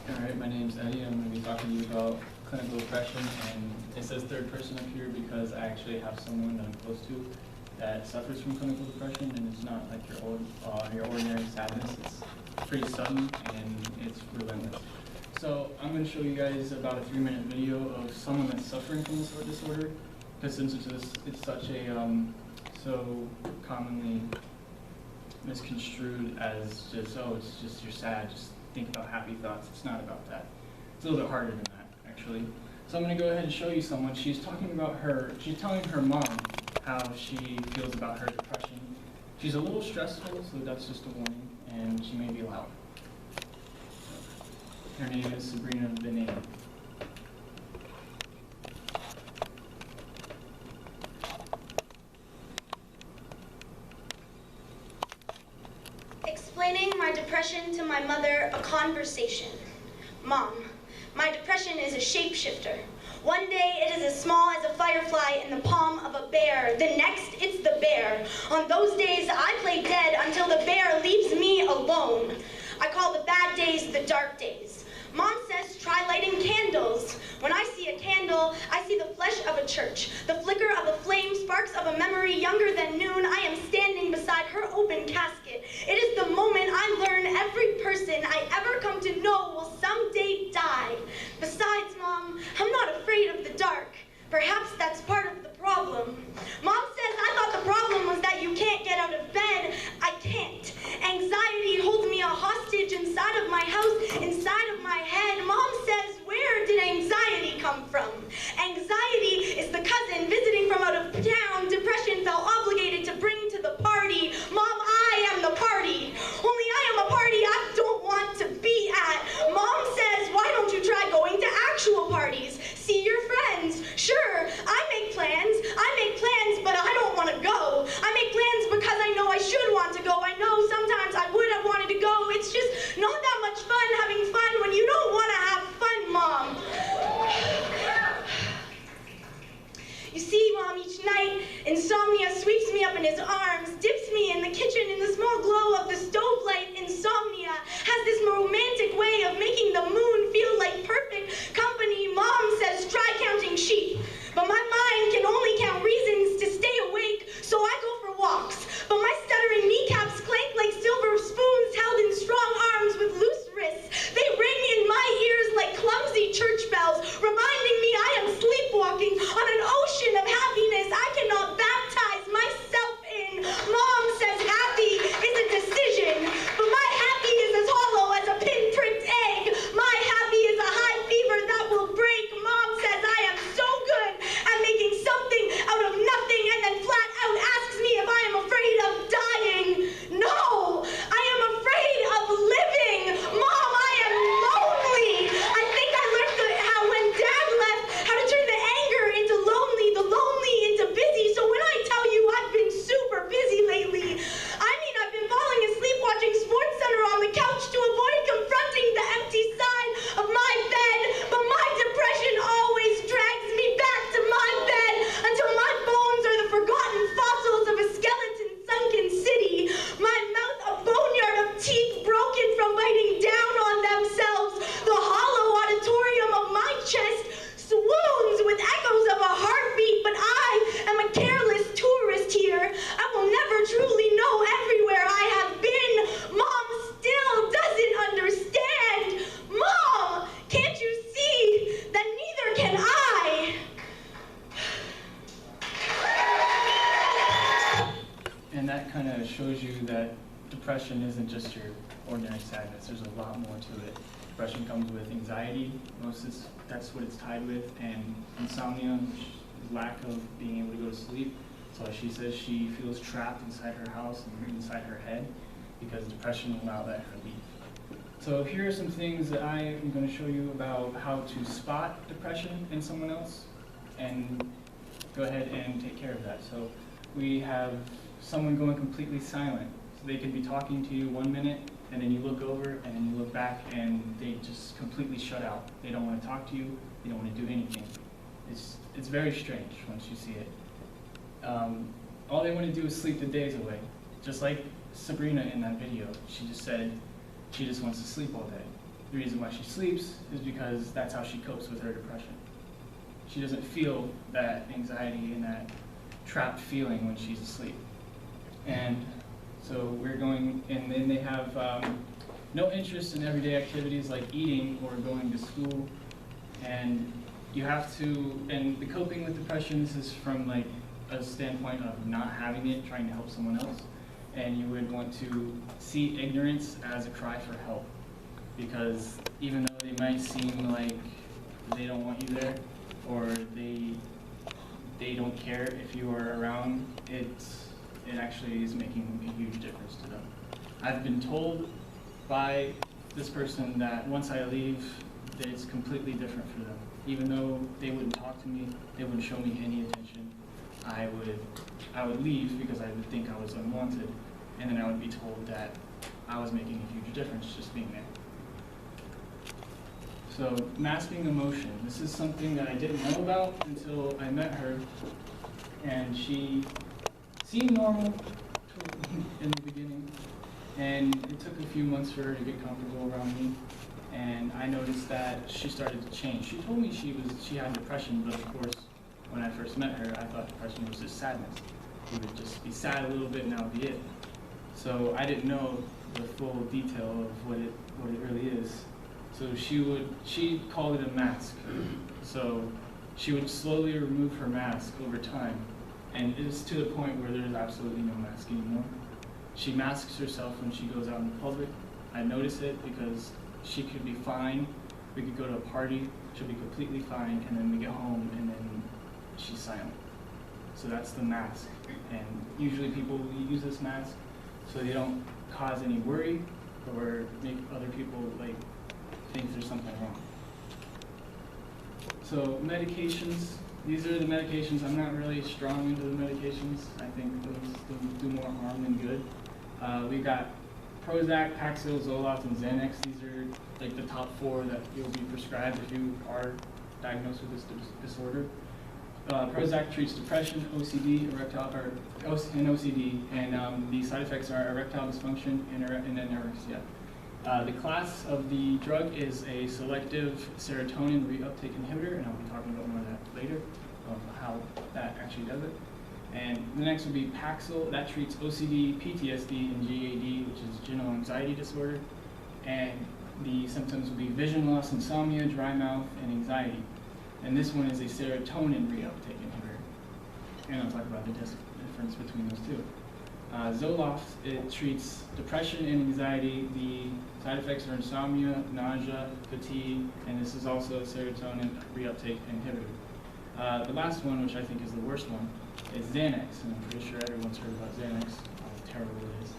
Alright, my name's Eddie. I'm going to be talking to you about clinical depression, and it says third person up here because I actually have someone that I'm close to that suffers from clinical depression, and it's not like your ordinary sadness. It's pretty sudden and it's relentless. So I'm going to show you guys about a 3-minute video of someone that's suffering from this disorder, because since it's such a so commonly misconstrued as just, oh, it's just you're sad, just think about happy thoughts. It's not about that. It's a little bit harder than that, actually. So I'm going to go ahead and show you someone. She's telling her mom how she feels about her depression. She's a little stressful, so that's just a warning, and she may be loud. Her name is Sabrina Benet. Explaining my depression to my mother, a conversation. Mom, my depression is a shapeshifter. One day it is as small as a firefly in the palm of a bear. The next, it's the bear. On those days, I play dead until the bear leaves me alone. I call the bad days the dark days. Mom says, try lighting candles. When I see a candle, I see the flesh of a church. The flicker of a flame, sparks of a memory younger than noon. I am standing beside her open casket. It is the moment I learn every person I ever come to know will someday die. Besides, Mom, I'm not afraid of the dark. Perhaps that's part of the problem. Mom says, I thought the problem was that you can't get out of bed. I can't. Anxiety holds me a hostage inside of my house, inside of my head. Mom says, where did anxiety come from? Anxiety is the cousin visiting from out of town. Depression felt obligated to bring to the party. Mom, I am the party. Only I am a party I don't want to be at. Mom says, why don't you try going to actual parties? See your friends. Sure, I make plans, but I don't want to go. I make plans because I know I should want to go. I know sometimes I would have wanted to go. It's just not that much fun having fun when you don't want to have fun, Mom. You see, Mom, each night, insomnia sweeps me up in his arms, dips me in the kitchen in the small glow of the stove light. Insomnia has this romantic way of making the moon feel like perfect company. Mom says, try counting sheep. But my mind can only count reasons to stay awake, so I go for walks. But my stuttering kneecaps clank like silver spoons held in strong arms with loose wrists. They ring in my ears like clumsy church bells, reminding me I am sleepwalking on an ocean of happiness I cannot baptize myself in. Mom says happy is a decision, but my happy is as hollow as a pin-pricked egg. My happy is a high fever that will break. Mom says I am so good at making something out of nothing, and then flat out asks me if I am afraid of dying. No, I am afraid of living. Mom, I am lonely. I think I learned how when Dad left, how to turn the anger into lonely, the lonely into busy. So when I tell you I've been super busy lately, I mean I've been falling asleep watching SportsCenter on the couch to avoid confronting the empty side of my bed. But my depression always drags me back to my bed until my bones are the forgotten fossils of a skeleton sunken city. My mouth a boneyard of teeth broken from biting down on themselves. The hollow auditorium of my chest swoons with echoes of a heartbeat, but I am a careless tourist here. I will never truly know everywhere I have been. Mom still doesn't understand. Mom, can't you see that neither can I? And that kind of shows you that depression isn't just your ordinary sadness. There's a lot more to it. Depression comes with anxiety. That's what it's tied with, and insomnia, which is lack of being able to go to sleep. So she says she feels trapped inside her house and inside her head because depression will not let her leave. So here are some things that I am going to show you about how to spot depression in someone else and go ahead and take care of that. So we have someone going completely silent. So they can be talking to you 1 minute, and then you look over, and then you look back, and they just completely shut out. They don't want to talk to you. They don't want to do anything. It's very strange once you see it. All they want to do is sleep the days away. Just like Sabrina in that video. She just said she just wants to sleep all day. the reason why she sleeps is because that's how she copes with her depression. She doesn't feel that anxiety and that trapped feeling when she's asleep. And so we're going, and then they have no interest in everyday activities like eating or going to school. And you have to, and the coping with depression, this is from like a standpoint of not having it, trying to help someone else. And you would want to see ignorance as a cry for help. Because even though they might seem like they don't want you there, or they don't care if you are around, it actually is making a huge difference to them. I've been told by this person that once I leave, that it's completely different for them. Even though they wouldn't talk to me, they wouldn't show me any attention, I would leave because I would think I was unwanted, and then I would be told that I was making a huge difference just being there. So masking emotion, this is something that I didn't know about until I met her, and she seemed normal in the beginning, and it took a few months for her to get comfortable around me, and I noticed that she started to change. She told me she had depression, but of course, when I first met her, I thought depression was just sadness. You would just be sad a little bit and that would be it. So I didn't know the full detail of what it really is. So she called it a mask. So she would slowly remove her mask over time. And it is to the point where there's absolutely no mask anymore. She masks herself when she goes out in public. I notice it because she could be fine. We could go to a party, she'll be completely fine, and then we get home and then she's silent. So that's the mask. And usually people use this mask so they don't cause any worry or make other people like think there's something wrong. So medications, these are the medications. I'm not really strong into the medications. I think those do more harm than good. We got Prozac, Paxil, Zoloft, and Xanax. These are like the top 4 that you'll be prescribed if you are diagnosed with this disorder. Prozac treats depression, OCD, and OCD, and the side effects are erectile dysfunction and anorexia. The class of the drug is a selective serotonin reuptake inhibitor, and I'll be talking about more of that later, of how that actually does it. And the next would be Paxil, that treats OCD, PTSD, and GAD, which is general anxiety disorder. And the symptoms would be vision loss, insomnia, dry mouth, and anxiety. And this one is a serotonin reuptake inhibitor. And I'll talk about the difference between those two. Zoloft, it treats depression and anxiety. The side effects are insomnia, nausea, fatigue, and this is also a serotonin reuptake inhibitor. The last one, which I think is the worst one, is Xanax, and I'm pretty sure everyone's heard about Xanax, how terrible it is.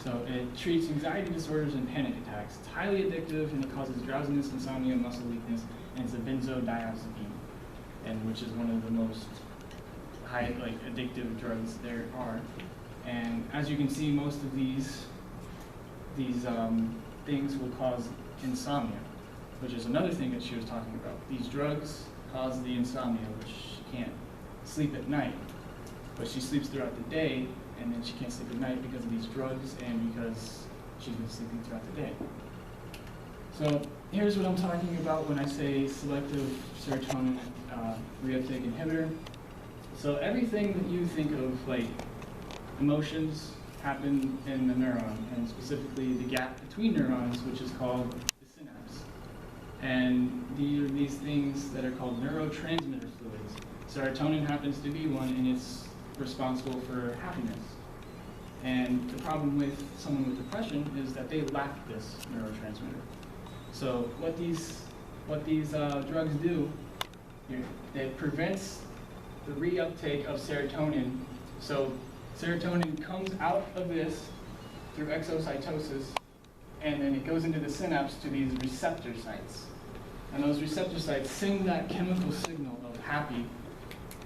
So it treats anxiety disorders and panic attacks. It's highly addictive, and it causes drowsiness, insomnia, muscle weakness, and it's a benzodiazepine, and which is one of the most addictive drugs there are. And as you can see, most of these things will cause insomnia, which is another thing that she was talking about. These drugs cause the insomnia, which she can't sleep at night, but she sleeps throughout the day, and then she can't sleep at night because of these drugs and because she's been sleeping throughout the day. So here's what I'm talking about when I say selective serotonin reuptake inhibitor. So everything that you think of, like emotions, happen in the neuron, and specifically the gap between neurons, which is called the synapse. And these things that are called neurotransmitter fluids. Serotonin happens to be one, and it's responsible for happiness. And the problem with someone with depression is that they lack this neurotransmitter. So what these drugs do, it prevents the reuptake of serotonin. So serotonin comes out of this through exocytosis, and then it goes into the synapse to these receptor sites. And those receptor sites send that chemical signal of happy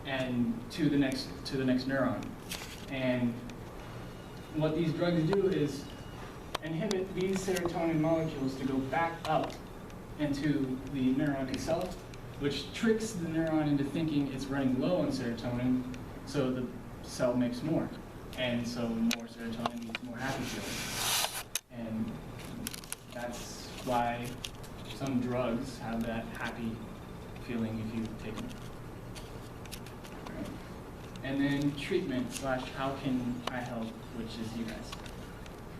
and to the next neuron. And what these drugs do is inhibit these serotonin molecules to go back up into the neuron itself, which tricks the neuron into thinking it's running low on serotonin, so the cell makes more. And so more serotonin means more happy feelings. And that's why some drugs have that happy feeling if you take them. Right. And then treatment / how can I help, which is you guys.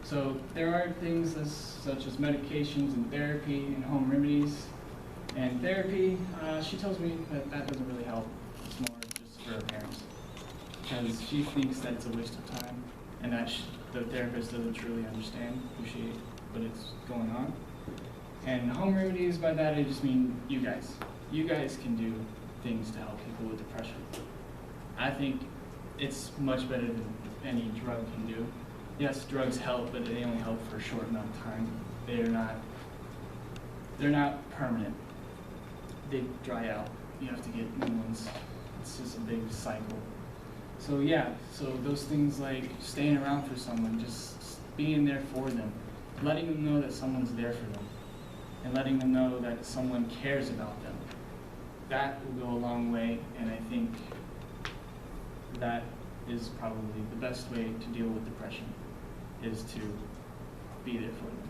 So there are things such as medications and therapy and home remedies. And therapy, she tells me that doesn't really help. It's more just for her parents. Because she thinks that it's a waste of time and that the therapist doesn't truly understand, appreciate what is going on. And home remedies, by that I just mean you guys. You guys can do things to help people with depression. I think it's much better than any drug can do. Yes, drugs help, but they only help for a short amount of time. They're not permanent. They dry out. You have to get new ones. It's just a big cycle. So yeah, so those things like staying around for someone, just being there for them, letting them know that someone's there for them, and letting them know that someone cares about them. That will go a long way, and I think that is probably the best way to deal with depression, is to be there for them.